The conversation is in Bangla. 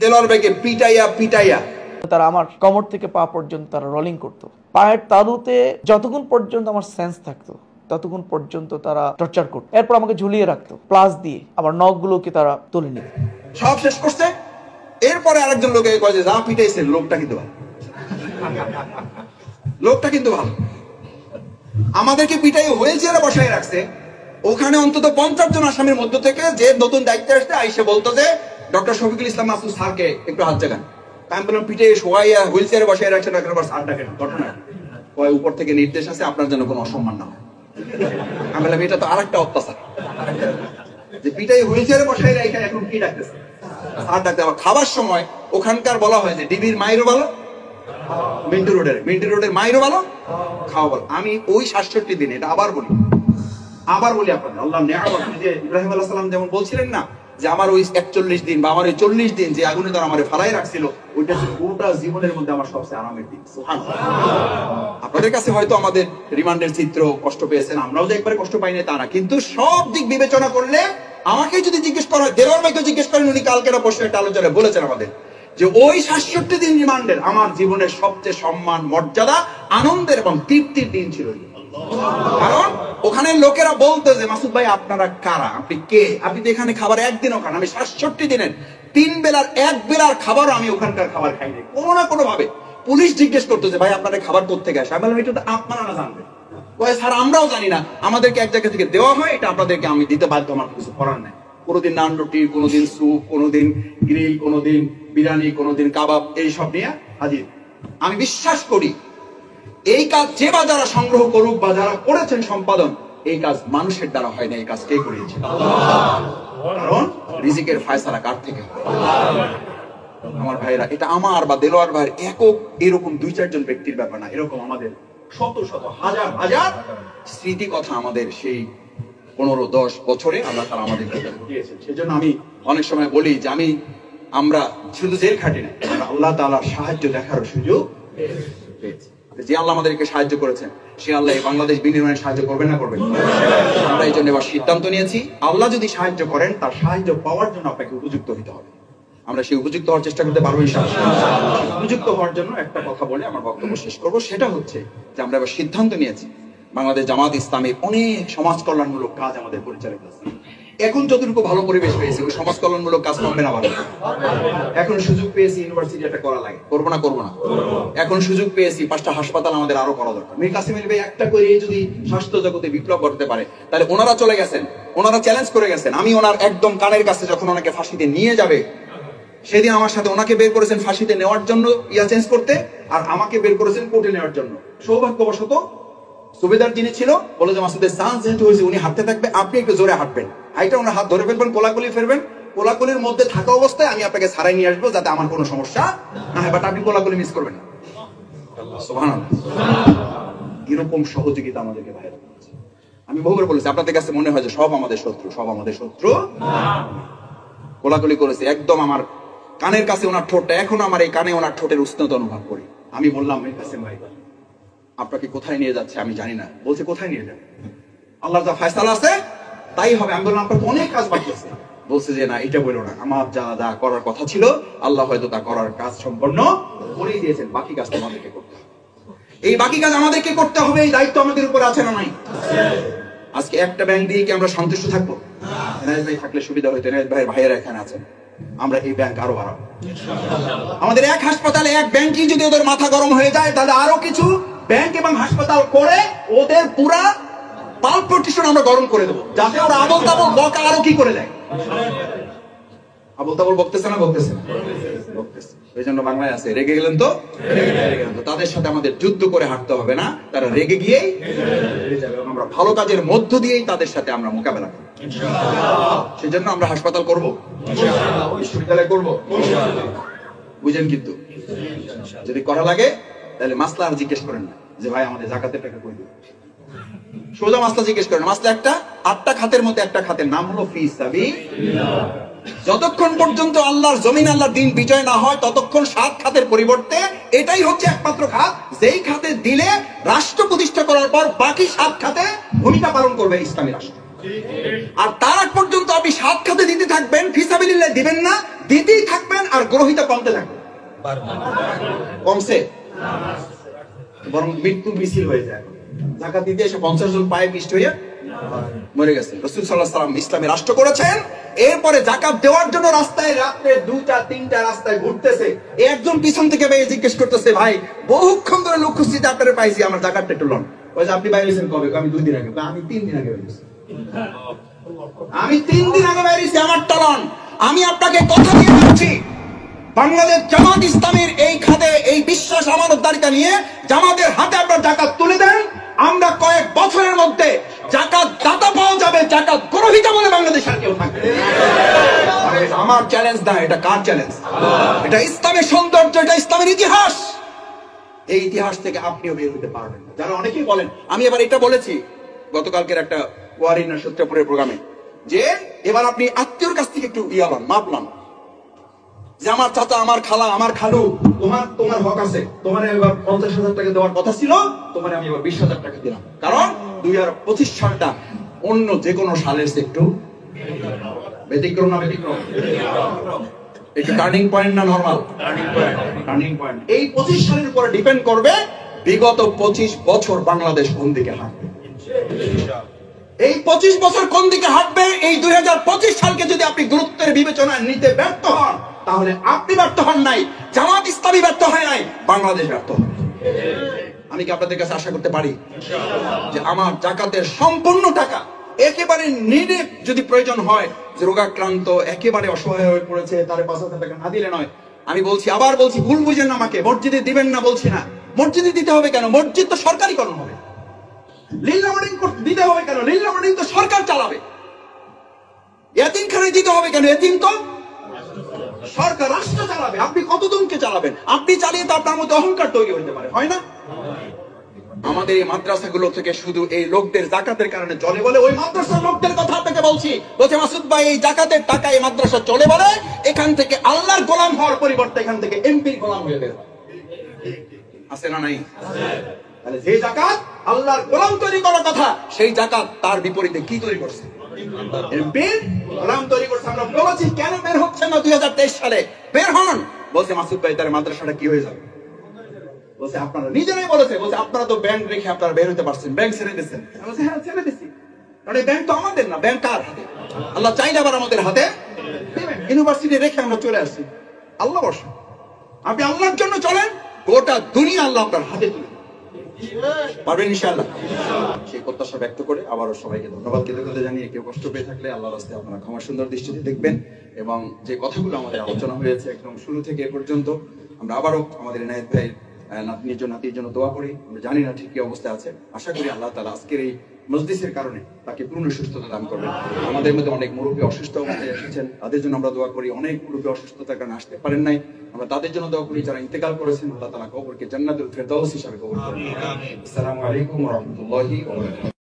দেলোয়ার ভাইকে পিটাইয়া পিটাইয়া তারা আমার কোমর থেকে পা পর্যন্ত তারা রোলিং করতো। পায়ের তালুতে যতক্ষণ পর্যন্ত আমার সেন্স থাকতো ততক্ষণ পর্যন্ত তারা টর্চার করতো। এরপর আমাকে ঝুলিয়ে রাখতো প্লাস দিয়ে, আবার নখগুলোকে তারা তুলে নিত। সব শেষ করছে। এরপরে আরেকজন লোকে কয় যে যা পিটাইছে লোকটা কিন্তু ভালো, লোকটা কিন্তু ভালো। আমাদেরকে পিটাই হুইল চেয়ারে বসায় রাখছে। ওখানে অন্তত 50 জন আসামির মধ্য থেকে যে নতুন দায়িত্বে আসছে আইসে বলতো যে ডক্টর শফিকুল ইসলাম মাসুদ স্যারকে একটু হাত জাগান। আমি বললাম পিঠে শোয়াইয়া হুইল চেয়ারে বসায় রাখছে না, স্যার ডাকেন ঘটনা কয় উপর থেকে নির্দেশ আছে আপনার জন্য কোনো অসম্মান না হয়। আমি বললাম এটা তো আরেকটা অত্যাচার যে পিটাই হুইল চেয়ারে বসায় রাখে এখন কি ডাকতেছে স্যার ডাকতে। আবার খাবার সময় ওখানকার বলা হয় যে ডিবির মাইরও ভালো, মিন্টু রোডের মাইরও ভালো, খাওয়া ভালো। আমি ওই 67 দিন এটা আবার বলি আপনাদের আল্লাহ নিয়ামত, যে ইব্রাহিম আলাইহিস সালাম যেমন বলছিলেন না যে আমার ওই 41 দিন বা আমার ওই 40 দিন যে আগুনে তারা আমারে ফালাই রাখছিল, ওইটা ছিল গোটা জীবনের মধ্যে আমার সবচেয়ে আরামের দিন। সুবহানাল্লাহ। আপনাদের কাছে হয়তো আমাদের রিমান্ডের চিত্র কষ্ট পেয়েছেন, আমরাও যে একবারে কষ্ট পাইনি তা না, কিন্তু সব দিক বিবেচনা করলে আমাকে যদি জিজ্ঞেস করা হয়, দেলোয়ার ভাইকে জিজ্ঞেস করেন, উনি কালকে বসে একটা আলোচনায় বলেছেন আমাদের যে ওই 67 দিন রিমান্ডের আমার জীবনের সবচেয়ে সম্মান, মর্যাদা, আনন্দের এবং তৃপ্তির দিন ছিল। কারণ ওখানে লোকেরা বলতো যে মাসুদ ভাই আপনারা কারা, আপনি কে, আপনি তো এখানে খাবার একদিনও খান। আমি 67 দিনের 3 বেলার 1 বেলার খাবারও আমি ওখানকার খাবার খাই নাই। কোনো না কোনো ভাবে পুলিশ জিজ্ঞেস করতো যে ভাই আপনাদের খাবার কোত্থেকে আসে। আমি বললাম এটা তো আপনারা না জানবেন। কয় স্যার আমরাও জানি না, আমাদেরকে এক জায়গা থেকে দেওয়া হয়, এটা আপনাদেরকে আমি দিতে বাধ্য, আমার কিছু করার নাই। কোনোদিন নান রুটি, কোনোদিন স্যুপ, কোনোদিন গ্রিল, কোনোদিন বিরিয়ানি, কোনোদিন কাবাব, এইসব নিয়ে হাজির। আমি বিশ্বাস করি এই কাজ যে বা যারা সংগ্রহ করুক বা যারা করেছেন সম্পাদন, এই কাজ মানুষের দ্বারা হয় না, এই কাজ কে করিয়েছে? কারণ রিজিকের ফয়সালা কার থেকে হয়? আমার ভাইরা, এটা আমার বা দেলোয়ার ভাইয়ের একক এরকম 2-4 জন ব্যক্তির ব্যাপার না, এরকম আমাদের শত শত হাজার হাজার স্মৃতি কথা আমাদের সেই 15-10 বছরে আমরা তারা আমাদেরকে দিয়েছে। সেজন্য আমি অনেক সময় বলি যে আমরা শুধু জেল খাটি না, আমরা আল্লাহ তাআলার সাহায্য দেখার সুযোগ পেয়েছি। যে আল্লাহ আমাদেরকে সাহায্য করেছেন সে আল্লাহ এই বাংলাদেশ বিনির্মাণে সাহায্য করবেন না করবেন? আমরা এই জন্য এবার সিদ্ধান্ত নিয়েছি, আল্লাহ যদি সাহায্য করেন তার সাহায্য পাওয়ার জন্য আপনাকে উপযুক্ত হতে হবে। আমরা সেই উপযুক্ত হওয়ার চেষ্টা করতে পারবো ইনশাআল্লাহ। উপযুক্ত হওয়ার জন্য একটা কথা বলে আমার বক্তব্য শেষ করবো, সেটা হচ্ছে যে আমরা এবার সিদ্ধান্ত নিয়েছি বাংলাদেশ জামাত ইসলামীর অনেক সমাজ কল্যাণমূলক কাজ আমাদের পরিচালিত আছে। এখন যতটুকু ভালো পরিবেশ পেয়েছি ওই সমাজ কল্যাণমূলক কাজ কমবে না, ভালো। এখন সুযোগ পেয়েছি ইউনিভার্সিটি একটা করা লাগে, করবো না করবো না? এখন সুযোগ পেয়েছি 5টা হাসপাতাল আমাদের আরো করা দরকার। মীর কাসেম আলী ভাই একটা করে যদি স্বাস্থ্য জগতে বিপ্লব করতে পারে, তাহলে ওনারা চলে গেছেন, ওনারা চ্যালেঞ্জ করে গেছেন। আমি ওনার একদম কানের কাছে যখন ওনাকে ফাঁসিতে নিয়ে যাবে সেদিন আমার সাথে ওনাকে বের করেছেন ফাঁসিতে নেওয়ার জন্য চেঞ্জ করতে, আর আমাকে বের করেছেন কোর্টে নেওয়ার জন্য। সৌভাগ্যবশত সুবেদার যিনি ছিল বলে যে মাসুদের চান্স হয়েছে, উনি হাঁটতে থাকবে, আপনি একটু জোরে হাঁটবেন, হাইটা ওনার হাত ধরে ফেলবেন, কোলাকুলি ফেলবেন, কোলাকুলির মধ্যে থাকা অবস্থায় আমি আপনাকে ছাড়াই নিয়ে আসবো যাতে আমার কোনো সমস্যা না হয়, বাট আপনি কোলাকুলি মিস করবেন না। সুবহানাল্লাহ। এরকম সহযোগিতা আমাদেরকে ভাইরা করেছে। আমি বহুবার বলেছি, আপনাদের কাছে মনে হয় যে সব আমাদের শত্রু, সব আমাদের শত্রু। কোলাকুলি করেছে একদম আমার কানের কাছে ওনার ঠোঁটটা, এখন আমার এই কানে ওনার ঠোঁটের উষ্ণতা অনুভব করি। আমি বললাম মীর কাসেম ভাই আপনাকে কোথায় নিয়ে যাচ্ছে আমি জানি না। বলছে কোথায় নিয়ে যাবে, আল্লাহর যা ফয়সালা আছে তাই হবে। আমি বললাম আপনার তো অনেক কাজ বাকি আছে। বলছে যে না এটা বলো না, আমার যা করার কথা ছিল আল্লাহ হয়তো তা করার কাজ সম্পন্ন করেই দিয়েছেন, বাকি কাজ আমাদেরকে করতে হবে। এই বাকি কাজ আমাদেরকে করতে হবে, এই দায়িত্ব আমাদের উপর আছে না নাই? আজকে একটা ব্যাংক দিয়ে কি আমরা সন্তুষ্ট থাকবো? এনায়েত ভাই থাকলে সুবিধা হইতো, এনায়েত ভাইয়ের ভাইয়েরা এখানে আছেন, আমরা এই ব্যাংক আরো বাড়াবো। আমাদের এক হাসপাতালে এক ব্যাংকই যদি ওদের মাথা গরম হয়ে যায়, তাহলে আরো কিছু ব্যাংক এবং হাসপাতাল করে ওদের পুরা পালপটিশন আমরা গরম করে দেবো, যাতে ওরা আবল তাবল বকা আরো কি করে দেয়। আবল তাবল বকতেছে না? বকতেছে। ওই জন্য বাংলায় আছে, রেগে গেলেন তো তাদের সাথে আমাদের যুদ্ধ করে হাঁটতে হবে না, তারা রেগে গিয়েই যাবে। আমরা ভালো কাজের মধ্য দিয়েই তাদের সাথে আমরা মোকাবেলা করব ইনশাআল্লাহ। সেজন্য আমরা হাসপাতাল করব ইনশাআল্লাহ, বিশ্ববিদ্যালয় করব ইনশাআল্লাহ। বুঝেন? কিন্তু যদি করা লাগে তাহলে মাসলা আর জিজ্ঞেস করেন না যে ভাই আমাদের যাকাতের টাকা কই দিবেন, সোজা মাসলা জিজ্ঞেস করেন। মাসলা একটা, 8টা খাতের মধ্যে একটা খাতের নাম হলো ফি সাবিলিল্লাহ। যতক্ষণ পর্যন্ত আল্লাহর জমিন, আল্লাহর দিন বিজয় না হয় ততক্ষণ 7 খাতের পরিবর্তে এটাই হচ্ছে একমাত্র খাত যেই খাতে দিলে রাষ্ট্র প্রতিষ্ঠা করার পর বাকি 7 খাতে ভূমিকা পালন করবে ইসলামী রাষ্ট্র। আর তার আগ পর্যন্ত আপনি সাত খাতে দিতে থাকবেন, ফিসাবিলিল্লাহ দিবেন না, দিতেই থাকবেন, আর গ্রহিতা কমতে থাকবে। কমছে, বরং মৃত্যু মিছিল হয়ে যায়। জাকাত দিতে এসে 50 জন পায়ে পিষ্ট হয়ে মরে গেছে। রাসূল সাল্লাল্লাহু আলাইহি ওয়াসাল্লাম ইসলামে রাষ্ট্র করেছেন, এরপরে জাকাত দেওয়ার জন্য রাস্তায় রাত্রে 2টা 3টা রাস্তায় ঘুরতেছে, একজন পিছন থেকে ভাই জিজ্ঞেস করতেছে, ভাই বহুক্ষণ ধরে লোক খুঁজছি, আপনারে পাইছি, আমার জাকাতটা একটু লন। ওই যে আপনি বাইরেছেন কবে? আমি 2 দিন আগে। আমি 3 দিন আগে বাইরেছি, আমি 3 দিন আগে বাইরেছি, আমার টলন। আমি আপনাকে কথা দিয়ে যাচ্ছি, বাংলাদেশ জামাত ইসলামের এই খাতে এই বিশ্বাস আমানতদারিতা নিয়ে জামাতের হাতে আপনার জাকাত তুলে দেন, আমরা কয়েক বছরের মধ্যে জাকাত দাতা পাওয়া যাবে, জাকাত গ্রহীতা বলে বাংলাদেশ আর কেউ থাকবে। আমার চ্যালেঞ্জ না, এটা কার চ্যালেঞ্জ? এটা ইসলামের সৌন্দর্য, এটা ইসলামের ইতিহাস। এই ইতিহাস থেকে আপনিও বের হতে পারবেন না। যারা অনেকেই বলেন, আমি এবার এটা বলেছি গতকালকের একটা ওয়ারিনা সূত্রপুরের প্রোগ্রামে, যে এবার আপনি আত্মীয়র কাছ থেকে একটু ইয়ালান, মাপলান, যে আমার চাচা, আমার খালা, আমার খালু, তোমার হক আছে, তোমার এবার 50,000 টাকা দেওয়ার কথা ছিল, তোমার আমি এবার 20,000 টাকা দিলাম। কারণ 2025 সালটা অন্য যে কোনো সালের চেয়ে একটু ব্যতিক্রম না? ব্যতিক্রম, একটু টার্নিং পয়েন্ট না? Normal turning point. এই 25 সালের উপরে ডিপেন্ড করবে বিগত 25 বছর বাংলাদেশ কোন দিকে হাঁটবে। এই 25 বছর কোন দিকে হাঁটবে, এই 2025 সালকে যদি আপনি গুরুত্বের বিবেচনায় নিতে ব্যর্থ হন, তাহলে আপনি ব্যর্থ হন নাই, জামাত ইসলামী ব্যর্থ হয় নাই, বাংলাদেশ ব্যর্থ হবে। আমি কি আপনাদের কাছে আশা করতে পারি যে আমার জাকাতের সম্পূর্ণ টাকা একেবারে নিডে, যদি প্রয়োজন হয় যে রোগাক্রান্ত একেবারে অসহায় হয়ে পড়েছে, তার 5,000 টাকা না দিলে নয়। আমি বলছি, আবার বলছি, ভুল বুঝেন না আমাকে, মসজিদে দিবেন না বলছি না, মসজিদে দিতে হবে কেন? মসজিদ তো সরকারিকরণ হবে। লিল্লাহ মার্ডিং দিতে হবে কেন? লিল্লাহ মার্ডিং তো সরকার চালাবে। এতিমখানায় দিতে হবে কেন? এতিম তো সরকার, রাষ্ট্র চালাবে। আপনি কতজনকে চালাবেন? আপনি চালিয়ে তো আপনার মধ্যে অহংকার তৈরি হতে পারে, হয় না? আমাদের এই মাদ্রাসাগুলো থেকে শুধু এই লোকদের জাকাতের কারণে চলে বলে, ওই মাদ্রাসার লোকদের কথা আপনাকে বলছি, বলছে মাসুদ ভাই এই জাকাতের টাকা এই মাদ্রাসা চলে বলে, এখান থেকে আল্লাহর গোলাম হওয়ার পরিবর্তে এখান থেকে এমপির গোলাম হয়ে বের হয়। আছে না নাই? তাহলে যে জাকাত আল্লাহর গোলাম তৈরি করার কথা, সেই জাকাত তার বিপরীতে কি তৈরি করছে? এমপির গোলাম তৈরি করছে। আমরা বলেছি কেন বের হচ্ছে না 2023 সালে? বের হন। বলছে মাসুদ ভাই তার মাদ্রাসাটা কি হয়ে যাবে? বলছে আপনারা নিজেরাই বলেছে, বলছে আপনারা তো ব্যাংক রেখে আপনারা বের হতে পারছেন, ব্যাংক ছেড়ে দিচ্ছেন। বলছে হ্যাঁ ছেড়ে দিচ্ছি, কারণ এই ব্যাংক তো আমাদের না, ব্যাংক কার হাতে? আল্লাহ চাইলে আবার আমাদের হাতে দেবেন। ইউনিভার্সিটি রেখে আমরা চলে আসছি, আল্লাহ বসে। আপনি আল্লাহর জন্য চলেন, গোটা দুনিয়া আল্লাহ আপনার হাতে তুলে পারবেন ইনশাআল্লাহ। সেই প্রত্যাশা ব্যক্ত করে আবারও সবাইকে ধন্যবাদ কৃতজ্ঞতা জানিয়ে, কেউ কষ্ট পেয়ে থাকলে আল্লাহর রাস্তায় আপনারা ক্ষমা সুন্দর দৃষ্টিতে দেখবেন। এবং যে কথাগুলো আমাদের আলোচনা হয়েছে একদম শুরু থেকে এ পর্যন্ত, আমরা আবারও আমাদের ইনায়েত ভাই নাতির জন্য দোয়া করি। আমরা জানি না ঠিক কি অবস্থা আছে, আশা করি আল্লাহ তাআলা আজকের এই মজলিসের কারণে তাকে পূর্ণ সুস্থতা দান করবেন। আমাদের মধ্যে অনেক মুরব্বী অসুস্থ অবস্থায় এসেছেন, তাদের জন্য আমরা দোয়া করি। অনেক মুরব্বী অসুস্থতার কারণে আসতে পারেন নাই, আমরা তাদের জন্য দোয়া করি। যারা ইন্তেকাল করেছেন, আল্লাহ তাআলা কবরকে জান্নাতুল ফেরদাউস হিসাবে কবুল করুন। আসসালামু আলাইকুম ওয়া রাহমাতুল্লাহি ওয়া বারাকাতুহু।